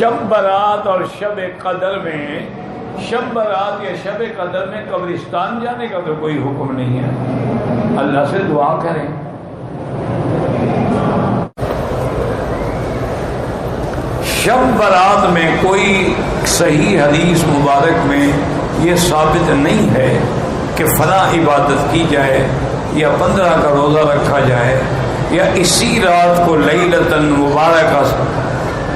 شب برات اور شب قدر میں، شب برات یا شب قدر میں قبرستان جانے کا تو کوئی حکم نہیں ہے، اللہ سے دعا کریں۔ شب برات میں کوئی صحیح حدیث مبارک میں یہ ثابت نہیں ہے کہ فلاں عبادت کی جائے یا 15 کا روزہ رکھا جائے یا اسی رات کو لیلۃ المبارکہ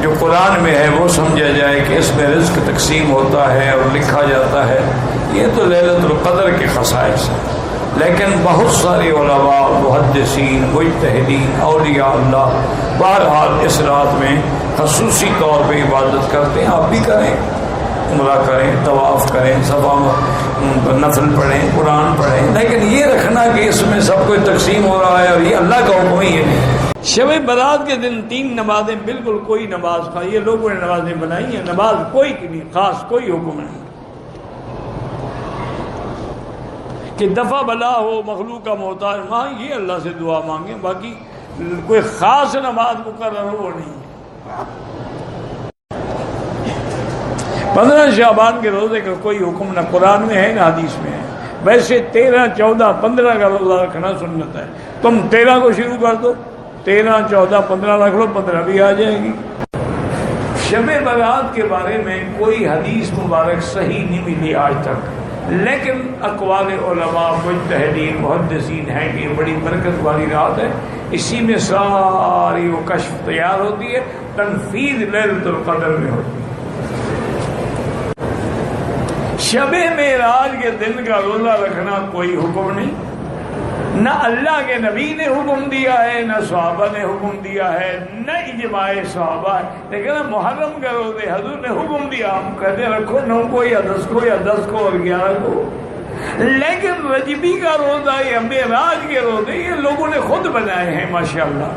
جو قرآن میں ہے وہ سمجھا جائے کہ اس میں رزق تقسیم ہوتا ہے اور لکھا جاتا ہے۔ یہ تو لیلۃ القدر کے خصائص ہیں، لیکن بہت سارے علماء، محدثین، مجتہدین، اولیاء اللہ بہرحال اس رات میں خصوصی طور پہ عبادت کرتے ہیں۔ آپ بھی کریں، عمرہ کریں، طواف کریں، صفا نفل پڑھیں، قرآن پڑھیں، لیکن یہ رکھنا کہ اس میں سب کچھ تقسیم ہو رہا ہے اور یہ اللہ کا حکم ہی نہیں۔ شب برات کے دن 3 نمازیں، بالکل کوئی نماز کا، یہ لوگوں نے نمازیں بنائی ہیں، نماز کوئی کی نہیں، خاص کوئی حکم نہیں کہ دفع بلا ہو، مخلوق کا محتاج، ہاں یہ اللہ سے دعا مانگیں، باقی کوئی خاص نماز مقرر ہو وہ نہیں۔ 15 شعبان کے روزے کا کوئی حکم نہ قرآن میں ہے نہ حدیث میں ہے۔ ویسے 13، 14، 15 کا روزہ رکھنا سنت ہے، تم 13 کو شروع کر دو، 13، 14، 15 رکھ لو، 15 بھی آ جائے گی۔ شب برات کے بارے میں کوئی حدیث مبارک صحیح نہیں ملی آج تک، لیکن اقوال علماء، مجتہدین، محدثین ہیں کہ یہ بڑی برکت والی رات ہے، اسی میں ساری وہ کشف تیار ہوتی ہے، تنفیذ لیلۃ القدر میں ہوتی ہے۔ شب معراج کے دن کا روزہ رکھنا کوئی حکم نہیں، نہ اللہ کے نبی نے حکم دیا ہے، نہ صحابہ نے حکم دیا ہے، نہ اجماع صحابہ ہے، لیکن محرم کا روزے حضور نے حکم دیا، ہم کہتے رکھو 9 کو یا 10 کو یا 10 کو اور 11 کو، لیکن رجبی کا روزہ یا معراج کے روزے یہ لوگوں نے خود بنائے ہیں ماشاءاللہ۔